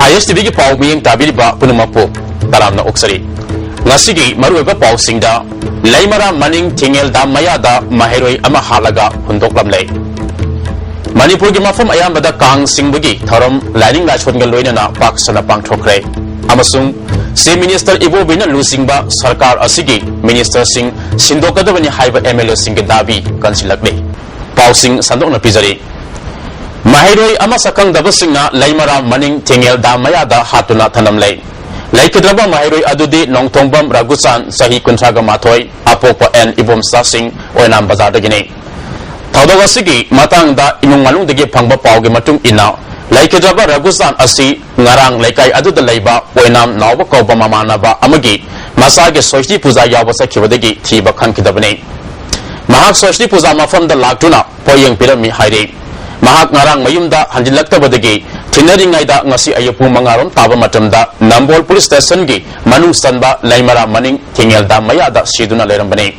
ISTV की पाव मियंग ताबिरिबा पुनमपो तरामना ओक्सरी ngasi maruiba pausingda laimara maning tingel da mayada maheroi ama halaga hundoklam lei Manipur gi mafam ayambada kang singbagi tharam lining la chongal loinana paksana pangthokre amasung se minister ibo bina lusingba sarkar asigi minister sing sindokadabani haiba MLA sing ge dabi kansilakle pausing sandokna pijari maheroi ama sakang dabasingna laimara maning tingel da mayada hatuna thanam lei Laikidraba mahiroi adudi nongtongbam ragusan sahi kuntraga mathoi apopa en ibom sasing oinam bazar dagini thaudawasigi matang da inungalung dagi phangba pawge matung ina laikidraba ragusan asi ngarang laikai aduda leiba oinam nawba kawba mamanaba amagi masage soishti puja yawa sakhibadagi thiba khankidabani mahak soishti puja mafamda laktuna poyeng pirami haire mahak ngarang mayumda hanjilaktabadagi Tineringaida ngasi ayapu mangaron taba matamda Nambol Police Station gi manung sanba laimara maning tingel da mayada siduna lerambani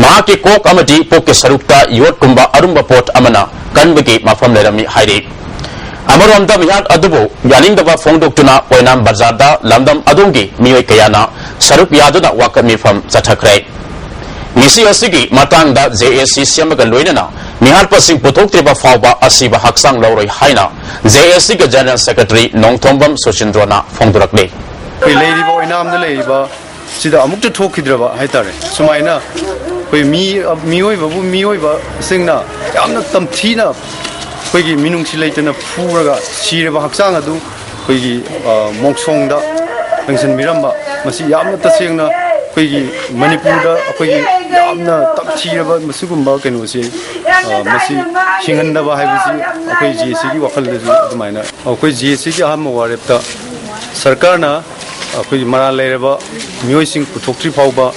mahaki kok amadi poke sarukta yot kumba arumba pot amana kanbagi mafam lerami hairi amaronda mihak adubu yaning daba phongdoktuna oinam bazarda lamdam adongi miyoi kayana saruk yaduna wakami fam chathakrai ngisi asigi matangda JSC siamaga loinana Mihar pasing putok triba fawba asiba haksang lauroi haina JSC ga General Secretary Nongthombam Sochindrona phongdurakle Lady boy nam the labor sida amukta thokidraba haitare sumaina koi mioi babu mioi ba singna yamna tamthina koi gi minung silaitana phuraga sireba haksang adu koi gi mongsongda pension miramba masi yamna tasengna koi gi manipurda koi gi yamna tamthiraba masugumba kenosi masi hingandaba haibisi akoi JSC gi wakhal de adumaina akoi JSC gi aham warepta sarkar na akoi mara lereba mioi sing puthokri phawba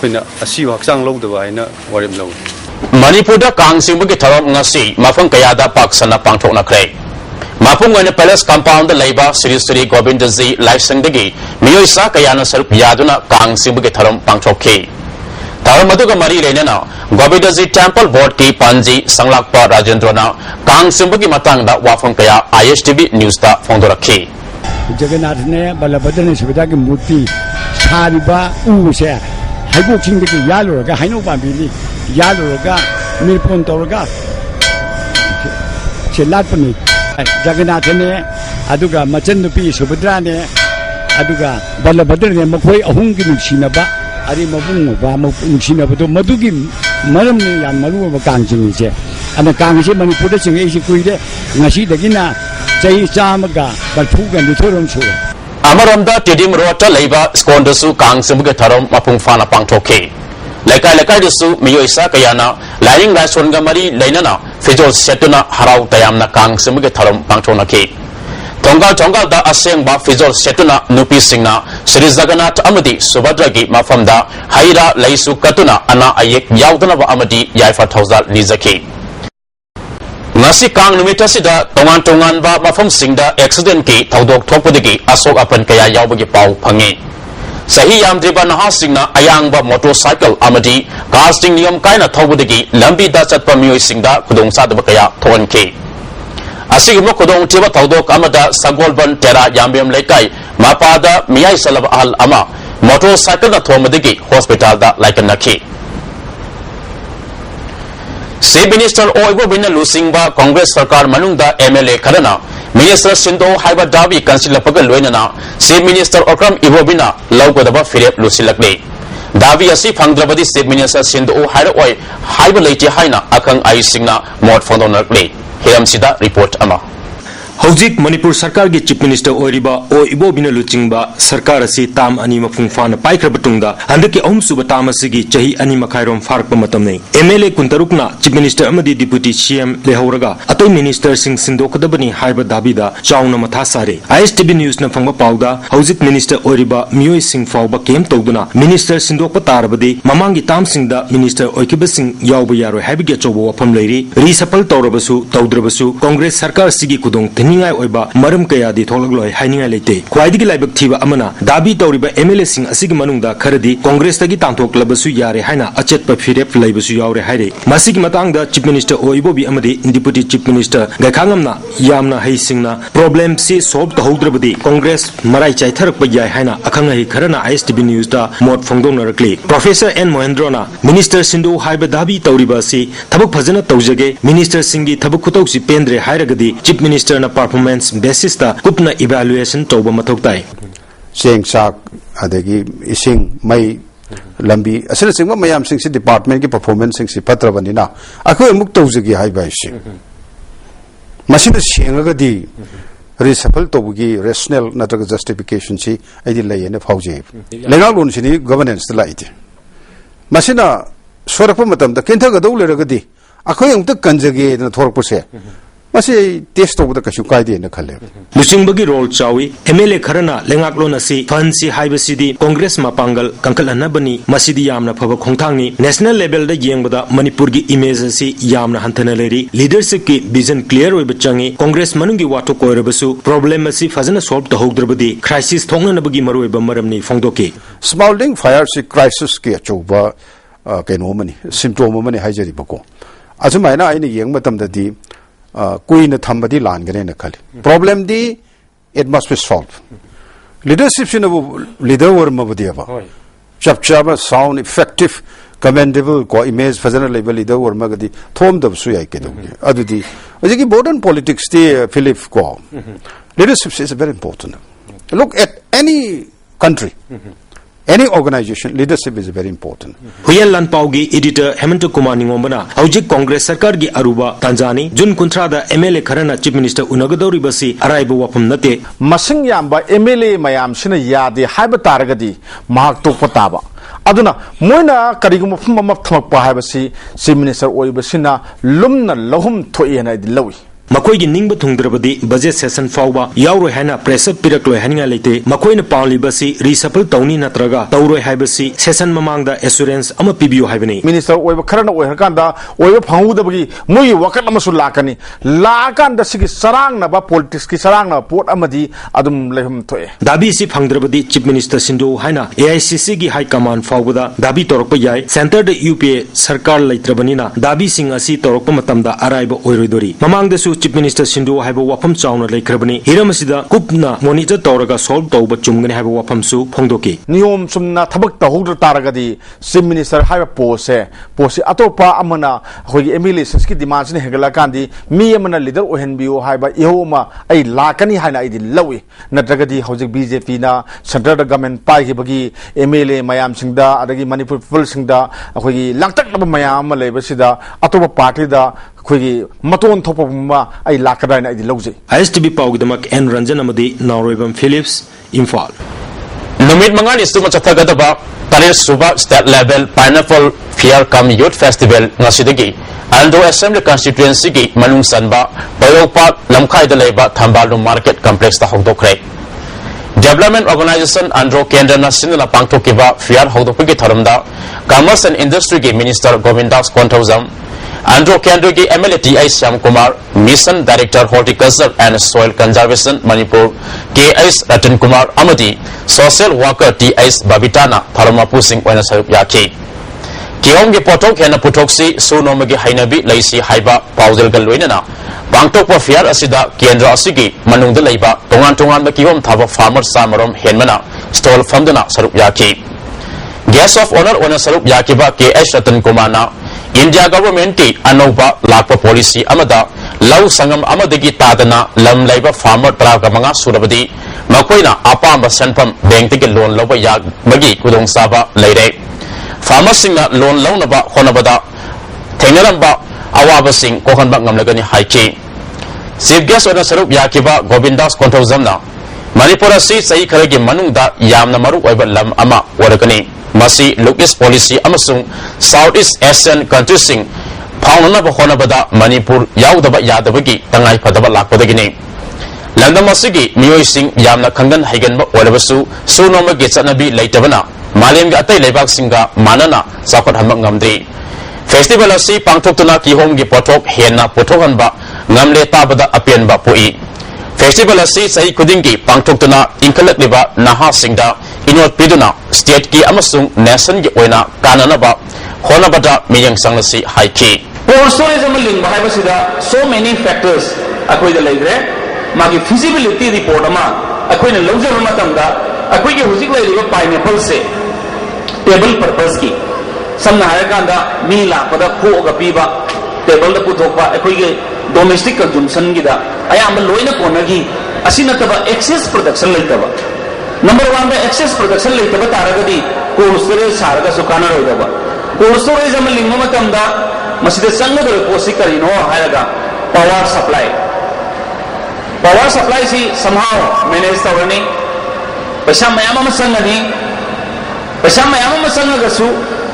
koina asi haksang lawdaba haina warem law Manipur da kang singbagi tharam ngasi mafang kayada paksana pangthokna kre Mapung ngane palace compound leiba Sri Sri Govindaji laisangdagi mioi sa kayana sarup yaduna kang singbagi tharam pangthokki Tharam aduga mari lenana Govindaji Temple Board ki Panji Sanglakpa Rajendrana kang singbagi matangda wafang kaya ISTV News ta phongdorakhi Jagannath ne Balabhadra ne Subhadra ki murti sariba use haibok singdagi yaloraga haino pambili yaloraga nilpon tawraga chelatpani Jagannath ne aduga machandupi Subhadra ne aduga Balabhadra ne makhoi ahum gi nuksinaba ari mabung ba nuksinaba do madugi maram ne yan maru ba kangjing je ana kangse Manipur da singe isi kuide ngasi dagina chai chamaga balphuga nithorom chu Amaramda Tidim Rota leiba skondasu kang simbuga tharam mapung fana pangthokki Lekai lekai disu miyoisa kayana lining la songa mari leinana fijol setuna harau tayamna kang simbuga tharam pangthonaki Tongal da aseng ba fijol setuna nupi singna Sri Jagannath amadi Subhadra gi mafamda haira leisu katuna ana ayek yaudana ba amadi yaifa thawzal lizaki Ngasi kang numitasida tongan ba mafam singda accident ki thaudok thokpudagi asok apan kaya yaubagi pau phangi Sahi yamdriba naha singna ayangba motorcycle amadi casting niyam kaina thawbudagi lambi da chatpa miyoi singda khudong sadaba kaya thowanki Asigmo khudong tiba thaudok amada Sagolban Tera Yambem Lekai mapada miyai salaba al ama motorcycle na thomadagi hospital da laikanaki Chief Minister Oibo Bina Lusingba Congress Sarkar Manungda MLA Karana Minister Sindo Haiba Davi Kansilapaga Luenana Chief Minister Okram Ibo Bina Laugodaba Philip Lusilakle Davi Asi Pangdrabadi Chief Minister Sindo Haira Oi Haiba Leiti Haina Akang Ai Singna Mod Fondonakle Hiram Sida Report Ama Hojik Manipur Sarkar gi Chief Minister Oiriba O Ibo Bina Luchingba Sarkar asi tam ani mapung fana paikra batungda handaki ahum suba tam asigi chahi ani makhairom farak pamatamne MLA Kuntarukna Chief Minister amadi Deputy CM lehoraga atoi Minister Singh Sindokadabani haiba dabida chauna matha sare ISTV News na phangba pauda Hojik Minister Oiriba Miyoi Singh fawba kem tawduna Minister Sindokpa tarabadi mamangi tam singda Minister Oikiba Singh yawba yaroi haibige chobo wafam leiri risapal tawrabasu tawdrabasu Congress Sarkar sigi kudong हिंनिंगाई ओइबा मरम कयादी थोलगलोय हाइनिंगाई लेते ख्वाइदगी लाइबक थीबा अमना दाबी तौरिबा MLA सिंह असिग मनुंगदा खरदी कांग्रेस तगी तांथोक्लबसु यारे हाइना अचेतपा फिरेप लैबसु यावरे हाइरे मसिगी मतंगदा चीफ मिनिस्टर ओइबोबी अमदी डिप्यूटी चीफ मिनिस्टर गैखांगमना यामना हैसिंगना प्रॉब्लम से सॉल्व तहौद्रबदी कांग्रेस मराई चाइथरक याय हाइना अखंगहि खरना आईएसटीवी न्यूज दा मोट फोंगदोंनरक्ली प्रोफेसर एन महेंद्रना मिनिस्टर सिंधु हाइबा दाबी तौरिबासी थबक फजना तौजगे मिनिस्टर सिंगी थबक खुतौसी पेंद्रे हाइरगदी चीफ मिनिस्टर ना परफॉर्मेंस बेसिस ता कुपना इवैल्यूएशन तौबा मथौताई चेंग साक अदगी इसिंग मई लंबी असल सिंग मयाम सिंग से डिपार्टमेंट की परफॉर्मेंस सिंग से पत्रबनिना अखोय मुक तौजगी हाइबाइसी मसिन सेंगगदी रिसफल तौबगी रेशनल नत्रग जस्टिफिकेशन सी आइदि लयने फाउजे लेगाल लोन सिनी गवर्नेंस लाइते मसिना सोरप मतम द केंथगदौ लेरगदी अखोय उंत कंजगे न थोरपसे मसे टेस्ट तौबदा कशु कायदे न खले लुचिंगबगी रोल चावी एमएलए खरना लेंगाकलोन असि फंसी हाइबसिदी कांग्रेस मापांगल कंकलहनबनी मसिदी यामना फब खोंथांगनी नेशनल लेवल दा येंगबदा मणिपुर की इमेज असि यामना हंथना लेरी लीडरशिप की विजन क्लियर ओइब चंगी कांग्रेस मनुंगी वाटो कोइरबसु प्रॉब्लम असि फजना सॉल्व तहौद्रबदी क्राइसिस थोंगनबगी मरोइब मरमनी फोंदोके स्माउल्डिंग फायर से क्राइसिस के अचौबा केनोमनी सिम्पटोम मनी हाइजरिबको असुमाइना आइनि येंग मतमददी कोई न थम्बदी लानगने न खली प्रॉब्लम दी it must be solve leadership से वो लीडर वर मबदियाबा चपचाबा साउंड इफेक्टिव कमेंडेबल को इमेज फजन लेवल लीडर वर मगदी थोम दब सुयाई के दोगे अदुदी अजकी मॉडर्न पॉलिटिक्स दी फिलिप को leadership is very important look at any country any organization leadership is very important हुयन लनपाउगी एडिटर हेमंत कुमार निंगोंबना हौजिक कांग्रेस सरकार की अरुबा तंजानी जुन कुंथ्रादा एमएलए खरना चीफ मिनिस्टर उनगदौरिबसी अराइब वाफम नते मसिंग याम्बा एमएलए मयाम सिना यादे हाइब तारगदी महाक तोपा ताबा अदुना मोइना करिगुम फम मम थमकपा हाइबसी चीफ मिनिस्टर ओइबसिना लुमना लहुम थोइना दि लवी मकोई की निंग थुंगद्रबदी बजेट सेशन फाउबा यावरो हैना प्रेसर पिरकलोय हनिंगा लेते मकोइना पालिबसी रिसफल तौनी नत्रगा तौरोय हाइबसी सेशन ममांगदा एश्योरेंस अमा पिबियो हाइबनी मिनिस्टर ओइब खरना ओइहरकांदा ओइब फांगुदबगी मोई वकत अमसु लाकनी लाकांदा सिगी सरांगनाबा पॉलिटिक्स की सरांगना पोट अमदी अदुम लेहम थोए दाबी सि फंगद्रबदी चीफ मिनिस्टर सिंधु हाइना एआईसीसी की हाई कमांड फाउबदा दाबी तोरप याय सेंटर द यूपीए सरकार लेत्रबनिना दाबी सिंग असि तोरप मतमदा अराइब ओइरोदोरी ममांगदसु चीफ मिनिस्टर सिंधु हाइबो वाफम चाउना लेखरबनी हिरमसिदा कुपना मोनिटर तौरगा सॉल्व तौब चुमगने हाइबो वाफम सु फोंदोके नियम सुमना थबक तहौद्र तारगदी चीफ मिनिस्टर हाइबा पोसे अतोपा अमना होगी एमएलए संस्की डिमांड्स ने हेगला कांदी मी अमना लीडर ओहनबियो हाइबा इहोमा आई लाकनी हाइना आइदि लवी नत्रगदी हौजिक बीजेपी ना सेंटर द गवर्नमेंट पाइबगी एमएलए मयाम सिंगदा अदगी मणिपुर पीपल सिंगदा होगी लांगतक मयाम लेबसिदा अतोपा पार्टी दा खोगी मतोन थोपमा आई लाकदाइन आई लौजे आईएसटीवी पाउगदमक एन रंजन अमदी नारोइबम फिलिप्स इम्फाल नुमित मंगान इस्तुमा चथगदबा तरे सुबा state level pineapple fair cum youth festival ngasiदगी आंध्र असेंबली कॉन्स्टिट्यूएंसी की मनुंग सनबा बयोपाक लमखाइद लेबा थंबालु मार्केट कॉम्प्लेक्स ता हौदोखरे डेवलपमेंट ऑर्गेनाइजेशन आंध्र केंद्रना सिनना पांगथोकिबा फेयर हौदोपगी थरमदा कॉमर्स एंड इंडस्ट्री की मिनिस्टर गोविंदास कोंथौजम आंध्र केंद्र की MLA TI Shyam Kumar mission director horticulture and soil conservation Manipur KS Ratan Kumar अमदी सोशल वर्कर टीआई बबीताना थरमापु सिंह ओइना सरुप याखी किहोम के पोथोक हेना पुथोक्सी सुनोमगी हाइनबी लैसी हाइबा पाउजलगल लोइनना पांगथोकपा फेयर असिदा केंद्र असिगी मनुंगदा लैबा तोंगान तोंगान किहोम थाबा फार्मर सामरोम हेनमना स्टॉल फंदना सरुप याखी गेस्ट ऑफ ऑनर ओना सरुप याकीबा केएस रतन कुमारना इंडिया गवर्नमेंट की अनौबा लाप पॉलिसी अमदा लव संगम अमदगी तादना लम लैबा फार्मर तरागा मंगा सुरबदी मकोइना अपाम सनफम बैंक के लोन लौबा यागबगी कुदोंसाबा लैरे फार्मर सिंगना लोन लौनबा होनबदा थेंगरंबा अवाबसिंग कोहनबा ngamlagani हाइकी चीफ गेस्ट ओना सरुप याकीबा गोविंदास कोंथौजमना मणिपुर असि सही खरगी मनुंगदा यामना मरु ओइबा लम अमा ओरकनी मसी लुक ईस्ट पॉलिसी अमसुंग साउथ ईस्ट एशियन कंट्रीसिंग फाउननबा होनबदा मणिपुर याउदबा यादबगी तंगाई फदबा लाकपदगिनी लंदम असिगी मियोइसिंग यामना खंगन हाइगनबा ओरबसु सुनोमगी चनबी लैतबना मालेमगी अतै लेबाकसिंगा मानना साखत हमक ngamdri फेस्टिवल असि पांगथोक्तुना किहोमगी पोथोक हेना पोथोहनबा ngamle tabada apianba pui festival असी सही खुदिंग की पांगथोक्तुना इंखलक्लिबा नहासिंगदा इनोट पिदुना स्टेट की अमसुंग नेशन की ओइना काननबा होनबदा मियंग संगसी हाइकी कोल्ड स्टोरेज अमल लिंग बाहायबसिदा सो मेनी फैक्टर्स अखोइदा लेग्रे मागी फिजिबिलिटी रिपोर्ट अमा अखोइना लौजर मतंदा अखोइगे हुजिक लेरिबा पाइनएप्पल से टेबल पर्पस की समना हायकांदा मी लापदा खोगा पीबा टेबल द पुथोकपा अखोइगे डोमेस्टिक कंज्यूमशन गिदा अयाम लोइना कोनगी असि नतबा एक्सेस प्रोडक्शन लेतबा नंबर 1 द एक्सेस प्रोडक्शन लेतबा तारगदी कोल्ड स्टोरेज सारगा सुकाना रोइदबा कोल्ड स्टोरेज अमल लिंग मतंदा मसीदे संगदर पोसी करिनो हायगा पावर सप्लाई सी somehow मैनेज तवरनी पैसा मयाम संगनी पैसा मयाम संगसु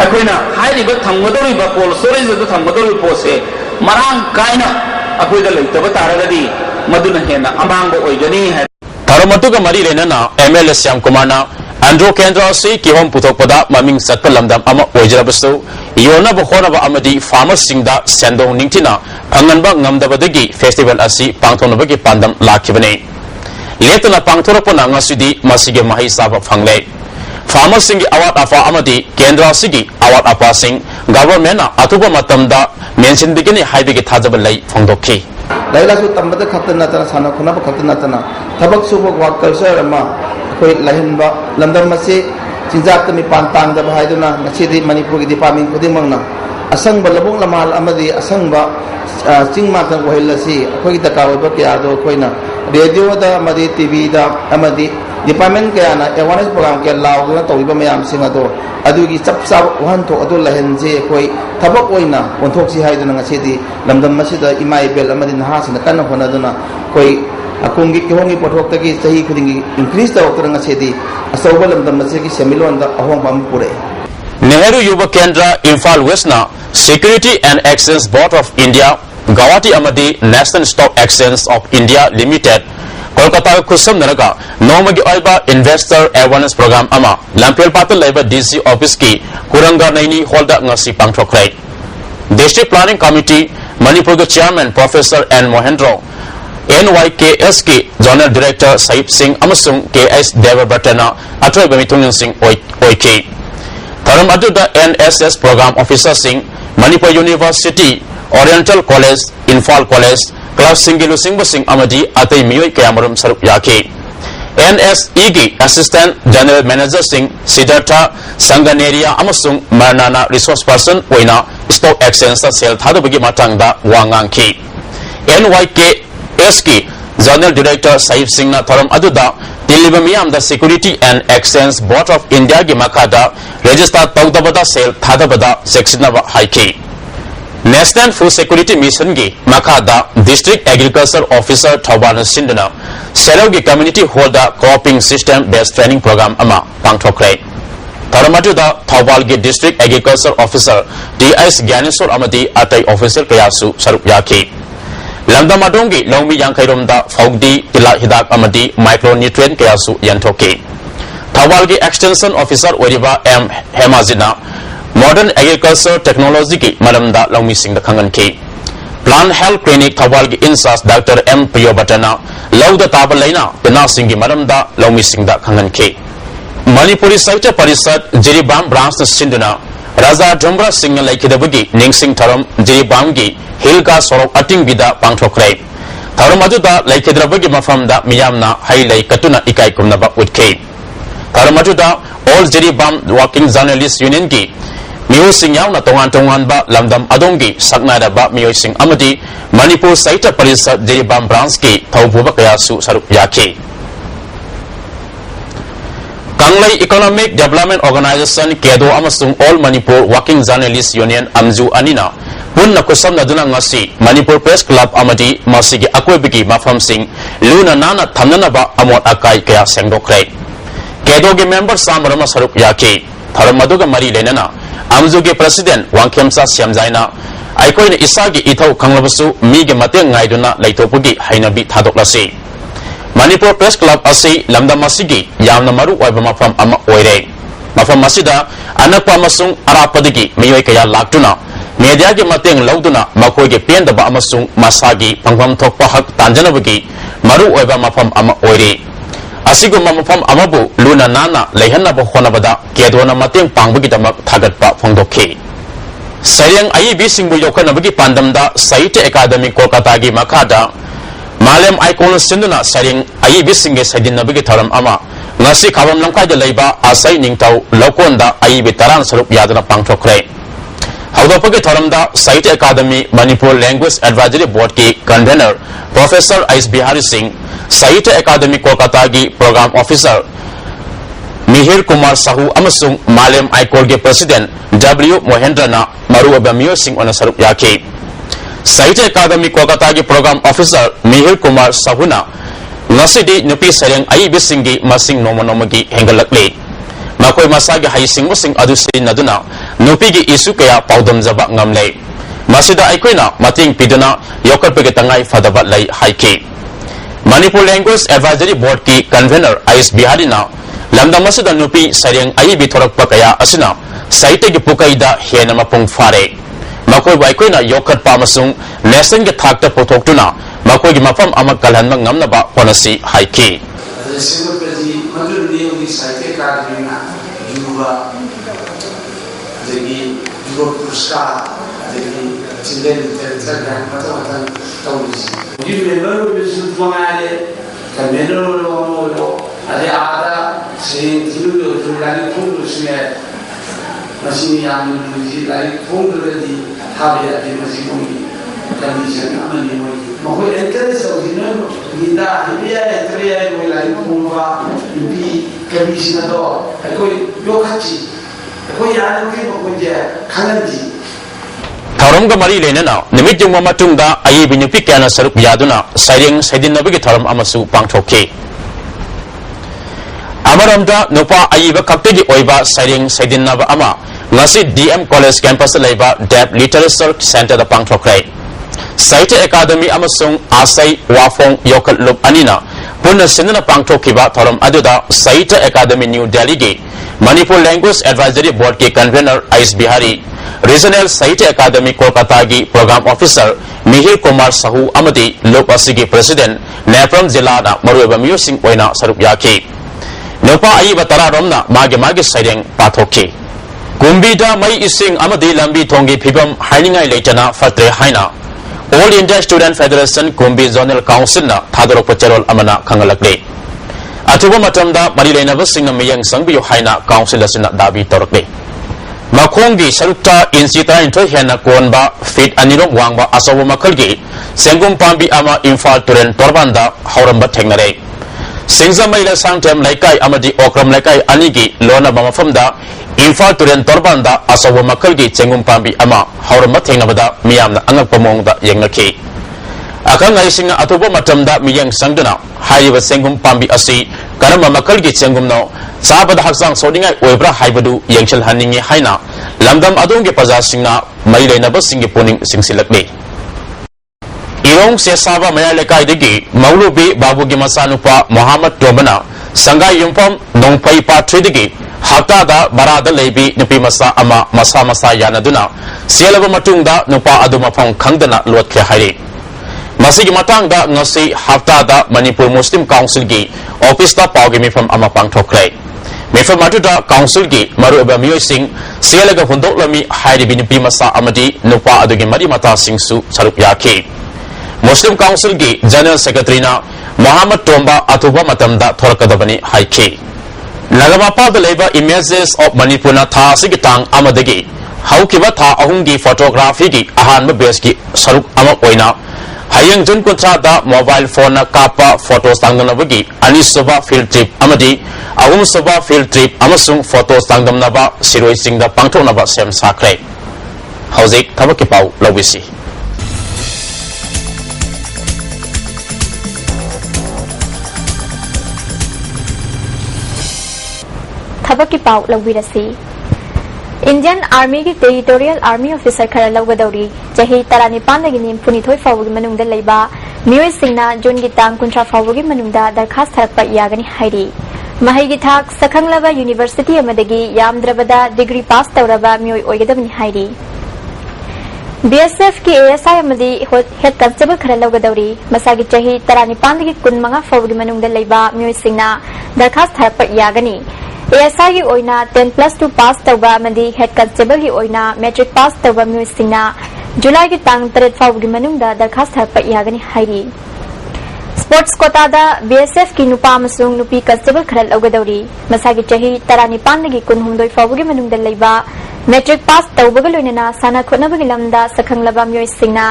अखोइना हाइरिबा थंगदोरिबा कोल्ड स्टोरेज द थंगदोरि पोसे मरांग कायना अखोइदा लेतबा तारगदी मदुना हेना अमांग ओइगनी है थरमतुगा मरी लेना एमएलए श्याम कुमार ना अंड्रो केंद्र से किहोम पुथोकपदा ममिंग सत्प लमदम अमा ओइजरबसु योनब होनब अमदी फार्मर्स सिंगदा सेंदोंग निंगथिना फंगनबा ngamdabadagi फेस्टिवल असि पांगथोनबगी पांदम लाखिबने लेतना पांगथोरपना ngasiदी masige mahi saba fangle farmers सिंग अवाट अफा अमदी केंद्र सिगी अवाट अफा सिंग गवर्नमेंट ना अथुबा मतमदा मेंशन बिगिनी हाइबेगी थाजब लई फोंदोखी लाइलासु तंबदा खतना तना साना खुनाब खतना तना थबक सुब वर्क कल्चर अमा कोई लहनबा लंदम मसे चिंजाक मी पान तांगदब हाइदुना मसीदी मणिपुर की डिपार्टमेंट खुदिमंगना असंग लबोंग लमाल अमदी असंग चिंग माथन वहिलसी अखोई दका ओबा कयादो कोइना रेडियो दा मदी टीवी दा अमदी डिपार्टमेंट कयाना अवेयरनेस प्रोग्राम के लाउगना तौरिबा मयाम सिंग अदो अदुगी चपचा वहन थो अदो लहनजे कोई थबक ओइना ओंथोक्सी हाइदुना ngasiदी लमदम मसीदा इमाई बेल अमदी नहासना कन्न होनदुना कोई अकुंगी किहोंगी पोथोक्तगी सही खुदिंगी इंक्रीज तौरतन ngasiदी असौबा लमदम मसीगी सेमिलोंदा अहोंबा पुरे नेहरू युवा केंद्र इम्फाल वेस्ट ना security and exchange board of India Guwahati अमदी national stock exchange of India limited Kolkata खुसम नरगा नोमगी ओइबा इन्वेस्टर अवेयरनेस प्रोग्राम अमा लंपेल पातल लेबा डीसी ऑफिस की कुरंगा नैनी हॉलदा ngasi पांगथोखरै डिस्ट्रिक्ट प्लानिंग कमिटी मणिपुर के chairman professor N Mohendro NYKS की जनरल डायरेक्टर सईब सिंह अमसुंग KS देवब्रतना अथोइबा मिथुंग सिंह ओइके थरम अदुदा NSS programme officer Singh Manipur university oriental college Imphal college club सिंगिलु सिंह सिंह अमदी अतै मियोय कयामरुम सरुप याके NSE की assistant general manager Singh Siddharth Sanganeria अमसुंग मरनाना रिसोर्स पर्सन ओइना स्टॉक एक्सचेंज सेल थादबगी मातांगदा वांगांखी NYKS की जनरल डायरेक्टर सईब सिंह ना थरम अदुदा दिल्ली मियाम the security and exchange board of India की मखादा रजिस्टर तौदबदा सेल थादबदा सेक्शनबा हाइकी नेशनल फूड सिक्योरिटी मिशन की मखादा डिस्ट्रिक्ट एग्रीकल्चर ऑफिसर थौबान सिंधना सेरव की कम्युनिटी हॉल द cropping system based training programme अमा पांगथोखरै थरमदुदा थौबाल की district agriculture officer DS Gyaneshwar अमदी अतै ऑफिसर कयासु सरुप याखी लंदम अडोंगी लौमी यांखैरोमदा फौगदी तिला हिदाक अमदी माइक्रो न्यूट्रिएंट कयासु यंथोके थौबाल की एक्सटेंशन ऑफिसर ओरिबा M हेमाजिना मॉडर्न एग्रीकल्चर टेक्नोलॉजी की मरमदा लौमी सिंह खंगनखी प्लान हेल्थ क्लिनिक थौबाल की इंचार्ज डॉक्टर M प्रियोबटना लौद ताब लेना पिना सिंह की मरमदा लौमी सिंह खंगनखी मणिपुरी साहित्य परिषद जिरीबाम ब्रांच सिंधुना राजा डुम्ब्रा सिंह लेखिदबगी निंगसिंग थरम जिरीबाम की हिल का सोरक अटिंग बिदा पांगथोखरै थरम अदुदा लेखिद्रबगी मफमदा मियामना हाइलै कतुना इकाई कुमनबा उठखे थरम अदुदा all Jiribam working journalist union की मियो सिंह यावना तोंगान तोंगानबा लमदम अदोंगी सकनादबा मियो सिंह अमदी मणिपुर साहित्य परिषद जिरीबाम ब्रांच की थौबुबा कयासु सरुप याखी कांगलै इकोनॉमिक डेवलपमेंट ऑर्गेनाइजेशन केदो अमसुंग all Manipur working journalist union अमजू अनिना पुन्ना कुसमनदुना ngasi मणिपुर प्रेस क्लब अमदी मसिगी अकोइबगी मफमसिंग लुना नाना थमननबा अमोट अकाई कया सेंगदोखरै केदो के मेंबर सामरमा सरुप याखी थरमदुगा मरी लेनना अमजू के प्रेसिडेंट वांखेमसा श्यामजाइना आइकोइन इसागी इथौ खंगलबसु मीगे मते ngaiduna लेथोपुगी हाइनबी थादोक्लसी मणिपुर प्रेस क्लब असी लमदम असिगी यामना मरु ओइबा मफम अमा ओइरे मफम मसिदा अनकपा अमसुंग अरापदगी मियोय कया लाक्तुना मीडिया की मतेंग लौदुना मखोय के पेंदबा अमसुंग मसागी पंगम थोकपा हक तांजनबगी maru oiba mafam ama oiri asiguma mafam amabu luna nana lehanaba honabada kedona mateng pangbagi-damak thagatpa phongdokhi Sayang IEB singbu yokanabagi pandamda Sahitya Academy Kolkata gi makada Malem Icon Sinduna sayang IEB singge saidinabagi tharam ama ngasi khabam lamkhaida leiba asai ningtau lokonda IEB taran sarup yadana pangthokre Haudapagi tharamda Sahitya Academy Manipur Language Advisory Board ki convener Professor S. Bihari Singh Sahitya Academy Kolkata gi program officer Mihir Kumar Sahu amasung Malem Icon ge president W. Mohendrana maru abamiyo sing ona sarup yaki Sahitya Academy Kolkata gi program officer Mihir Kumar Sahuna ngasidi nupi sayang IEB singgi masing nomo-nomogi hengalakle makoi masagi haising musing adu sinaduna nupi gi isu kaya paudam jaba ngamle masida aikoina mating piduna yokalpege tangai fadabat lai haiki Manipur Language Advisory Board ki convener IS Bihari na lamda masida nupi sayang IEB thorakpa kaya asina Sahitya gi pukaida hena mapung fare makoi baikoina yokat pa masung lesson ge thakta pothoktuna makoi gi mafam ama kalhan ma ngamna ba honasi haiki Singapore madu niyo di Sahitya Academy na yuwa jadi yuwa puruskar jadi children literature dan macam-macam tulis jadi member begitu pengale kan member lo ada sing tidur lagi tulisnya masih yang menulis lagi pun berarti habis di masih kami condition aman ni mau encourage orang kita dia encourage mulai pumpa di condition itu aku yo kaci aku yang ni mau je kanan di Tharam ga mari lenana nimit jung matung da IEB nyupi kana sarup yaduna sayang saidin nabagi tharam amasu pangthokhi Amaramda nupa IEB kaktegi oiba sayang saidin naba ama ngasi DM College campus laiba Deb Literature Center da pangthokrai Sahitya Academy amasung asai wafong yokal lup anina punna sinna pangthokhiba tharam aduda Sahitya Academy New Delhi gi Manipur Language Advisory Board ki convener IS Bihari Regional Sahitya Academy Kolkata gi program officer Mihir Kumar Sahu amadi lup asigi president Nepram Jilla na maruba musing oina sarup yaki Nupa IEB tararamna mage sayang pathokhi Kumbida mai ising amadi lambi thongi phibam hainingai leitana fatre haina All India Student Federation Kumbi Zonal Council na thadorok pacharol amana khangalakle Atuba matamda marilena basing na miyang sangbiyo haina council asina dabi torokle Makhongi sarukta insita into hena konba fit anirom wangba asawo makalgi sengum pambi ama Imphal Turen Torbanda hauramba thengnare Singza maila sangtem laikai amadi okram laikai anigi lona bamafamda Imphal Turen Torbanda asawa makalgi sengum pambi ama hauramba thengnabada miyamna angakpa mongda yengnaki akangai singa atuba matamda miyang sangduna haiba sengum pambi asi karama makalgi sengumno sabada haksang sodingai oibra haibadu yengchal haningi haina lamdam adonge paja singna mailena basingi puning singsilakni Irong se saba mayale kai degi maulubi babugi masanupa Muhammad Tobana sangai yumpam nongpai pa tridegi hata da barada lebi nupi masa ama masa yanaduna sialaba matungda nupa aduma phang khangdana lotke hairi masigi matangda ngasi hafta da Manipur Muslim Council gi office da pawgi mifam ama pangthokrai mifam atuda council gi maru aba miyosing sialaga hundoklami hairi binupi masa amadi nupa adugi mari mata singsu sarup yaki Muslim Council gi General Secretary na Muhammad Tomba atuba matamda thorakadabani haiki Nagama da leba images of Manipur na tha sigitang amadagi haukiba tha ahungi photography gi ahanba base gi saruk ama oina hayang jun kuntra da mobile phone na kapa photos tangdanabagi ani suba field trip amadi ahum suba field trip amasung photos tangdamnaba siroi singda pangthoknaba sem sakre hauzik thabaki pau lawisi Thabaki pau lawirasi Indian Army ki Territorial Army Officer khara lawgadori jahi tarani pandagi nim punithoi fawgi manungda leiba mioi singna jun gi tang kuntra fawgi manungda darkhas tharakpa yagani hairi mahai gi thak sakhanglaba University amadagi yamdrabada degree pass tawraba mioi oigadabni hairi BSF की ASI अमदी head constable खरा लौगदौरी मसागी चाही 19 की 15 फाउगी मनुंगदा लैबा म्यूजिसिंगना दरखास्त थारप यागनी ASI की ओइना 10+2 पास तौबा अमदी head constable की ओइना matric pass तौबा म्यूजिसिंगना जुलाई की तांग 3 फाउगी मनुंगदा दरखास्त थारप यागनी हाइरी स्पोर्ट्स कोटादा BSF की नुपा अमसुंग नुपी कांस्टेबल खरा लौगदौरी मसागी चाही 19 की 19 फाउगी मनुंगदा लैबा मैट्रिक पास तौबग लोइनना साना खोनबगी लमदा सखंगलबा म्यूजिसिंगना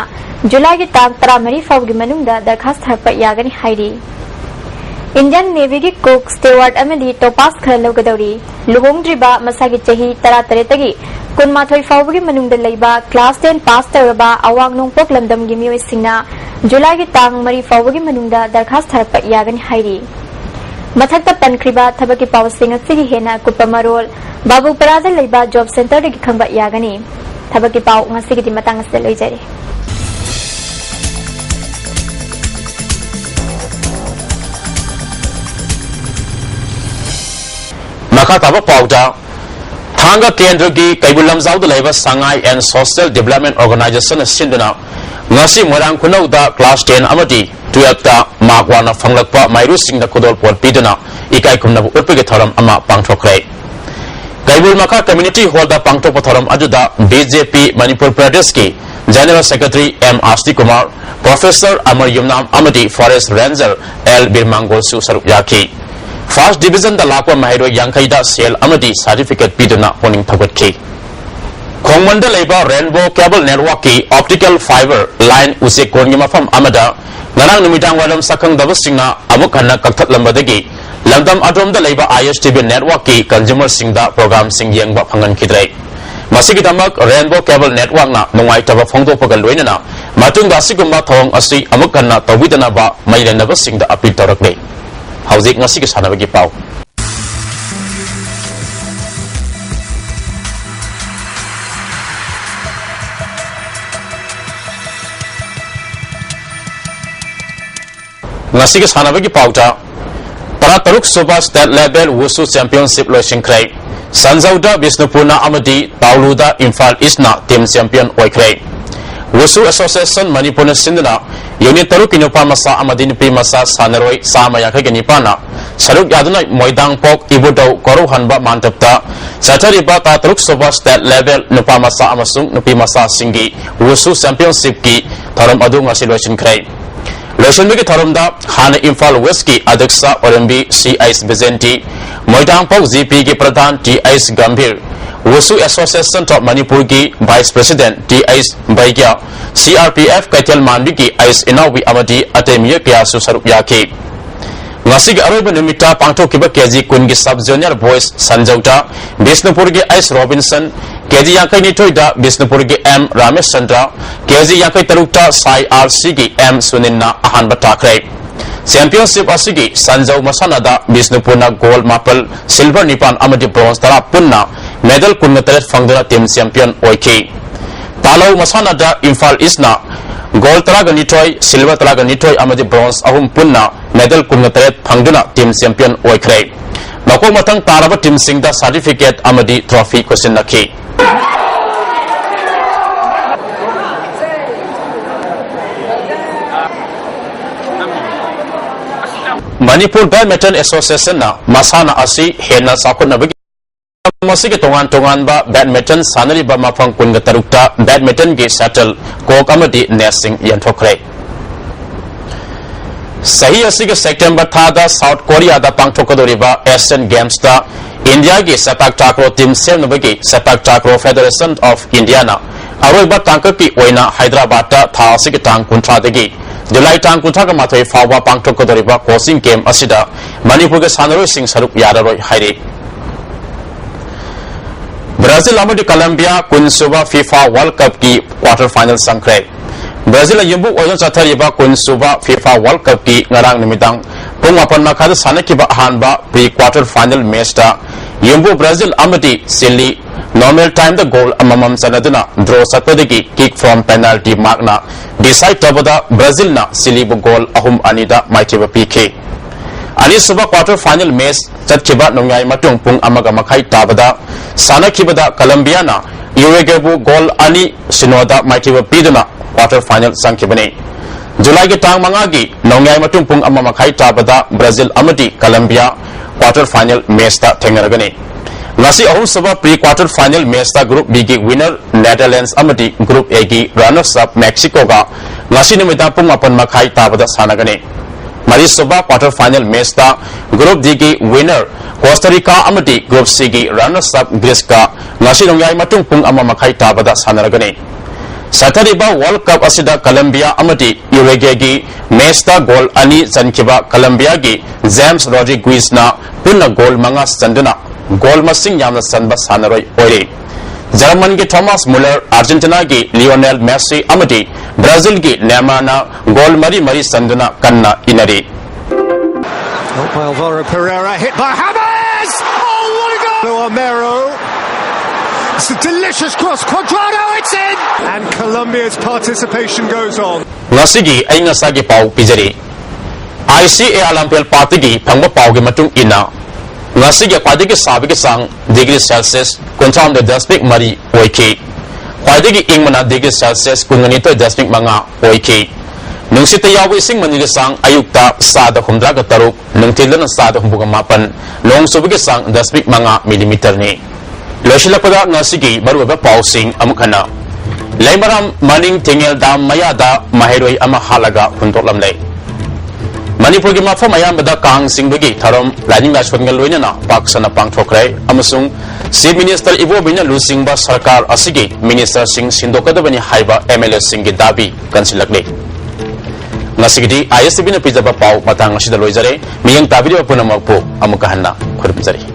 जुलाई की तांग 13 फाउगी मनुंगदा दरखास्त थारप यागनी हाइरी इंडियन नेवी की कुक स्टेवार्ड अमदी टोपास खरा लौगदौरी लुहोंगद्रिबा मसागी चाही 13 तगी 19 फाउगी मनुंगदा लैबा क्लास 10 पास तौरबा अवांग नोंपोक लमदमगी म्यूजिसिंगना जुलाई की तांग 3 फाउगी मनुंगदा दरखास्त थारप यागनी हाइरी मथक्ता पनख्रिबा थबकी पावसिंग असिगी हेना कुप्पा मरोल बाबूपरादा लैबा जॉब सेंटर दगी खंबा यागनी थबकी पाव ngasiगी matang asde loijari मखा तब पाउदा थांगा केंद्र की कैबुल लमजाउद लैबा Sangai and social development organisation सिंदना ngasi morang kunauda class 10 amadi 12 ta magwana fanglakpa mairu singda kudol pol pidana ikai kumna utpege thoram ama pangthokrai kaibul makha community hall da pangthok thoram ajuda BJP Manipur Pradesh ki General Secretary M Asti Kumar Professor Amar Yumnam Amadi Forest Ranger L Birmangol su sarup yaki First Division da lakwa mairo yangkaida sel amadi certificate pidana honing thagotki खोंगमंद लेबा rainbow cable network की optical fibre line उसे कोनगी मफम अमदा ngana numitang walam sakang dabasingna amuk hanna kaktat lambadagi lamdam adom da leiba ISTV network ki consumer singda program sing yengba phangan khidrai masigi damak rainbow cable network na nungai taba phongdo pagal loinana matung dasigumba thong asi amuk hanna tawidana ba mailena ba singda apil torakle hauzik ngasi ki sanabagi pau ngasi ke sana bagi pauta para taruk soba state level wusu championship lo singkrai sanjauda bisnupurna amadi tauluda imphal isna team champion oikrai wusu association manipurna sindna unit taruk inopa masa amadi ni masa sanaroi samaya ka genipana saruk yaduna moidang pok ibudau koru hanba mantapta satari ba ta taruk soba state level nupa masa amasung nupi masa singi wusu championship ki tharam adu ngasi lo singkrai Lotion में के थरमदा हाने Imphal waste की अध्यक्ष ओलंबी CIS बेजेंटी मोइदांग पोक GP के प्रधान TIS गंभीर वसु association of Manipur की vice president TIS बैग्या CRPF Kaithal मानवी की ice इनावी अमदी अतेमिया क्यासु Swaroop याकी ngasi ke aroba numita pangthok kiba KG kun gi sub junior boys sanjauta Bisnupur ge Ice Robinson KG yakai ni toida Bisnupur ge M Ramesh Chandra KG yakai tarukta Sai RC gi M Suninna ahan batakrai championship asigi sanjau masanada Bisnupur na gold mapal silver nipan amadi bronze tara punna medal kunnatar fangduna team champion oiki talau masanada Imphal Isna gold taraga nitoy silver taraga nitoy amadi bronze ahum punna medal kunnatar fangduna team champion oikrai mako matang taraba team singda certificate amadi trophy question nakhi Manipur Badminton Association na masana asi hena sakuna bagi masih tongan ba badminton sanari ba mafang kun gatarukta badminton ge settle ko kamadi nesting yanthokre sahi asi ge September thada South Korea da pangthokadori ba Asian Games da India ge sepak takraw team sem bagi sepak takraw Federation of India na aroi ba tangki oina Hyderabad da tha asi ge tang kuntra dagi July tang kuntra ka mathoi fawa pangthokadori ba coaching game asida Manipur ge sanaroi sing sarup yararoi hairi Brazil amadi Colombia kunsuba FIFA World Cup ki quarter final sangkrai Brazil yumbu oyon chathariba kunsuba FIFA World Cup ki ngarang nimitang pung apan makhada sanakiba ahanba pre quarter final match ta yumbu Brazil amadi Chile normal time the goal amamam sanaduna draw satadagi kick from penalty mark na decide tabada Brazil na Chile bu goal ahum anida maitiba PK ani suba quarter final match chatkiba nongai matung pung amaga makhai tabada sana kibada Colombia na यूरेगेबु गोल अनि Sinoda माइथिब पीदुना quarter final संखिबने जुलाई के टांग मंगागी नौंगाई मतुंग पुंग अमा मखाई ताबदा Brazil अमदी Colombia quarter final match ता थेंगरगने ngasi ahum saba pre quarter final match ta group B gi winner Netherlands amadi group A gi runners up Mexico ga ngasi nimita pung apan makhai tabada sanagane mari saba quarter final match ta group D gi winner Costa Rica amadi group C gi runners up Greece ga ngasi nongyai matung pung ama makhai tabada sanaragane Saturday World Cup asida Colombia amadi Uruguay gi match ta goal ani zankiba Colombia gi James Rodriguez na punna goal manga sanduna गोल मसिंग यामना सनबा सानरोय ओरे German के Thomas मुलर Argentina की Lionel Messi अमदी Brazil की नेमाना गोल मरी मरी संदना कन्ना इनरी Alvaro Pereira hit by James. Oh, what a goal! Romero. It's a delicious cross. Cuadrado, it's in. And Colombia's participation goes on. Ngasigi ay ngasagi pau pijari ICA Olympic Party gi phangba pau gi matung ina ngasi kwadi ke sabi ke sang degree Celsius kontam de dasmik mari oike kwadi ke ingmana degree Celsius kungani to dasmik manga oike nungsita yawi sing mani ke sang ayukta sada humdra ka taruk nungtilana sada humbuga mapan long subi ke sang dasmik manga millimeter ni loshila pada ngasi gi baru ba pausing amkhana laimaram maning tingel dam mayada maheroi ama halaga huntoklam lei Manipur ki mafam ayambada kang singbagi tharom planning la chongal loina paksana pangthokrai amasung Chief Minister Ibo Bina Lusingba Sarkar asigi Minister Singh Sindokadabani haiba MLA Singh gi dabi kansilakle ngasigidi ISTB na pijaba pau matang asida loijare miyang tabiri punamagpo amukahanna khurumjari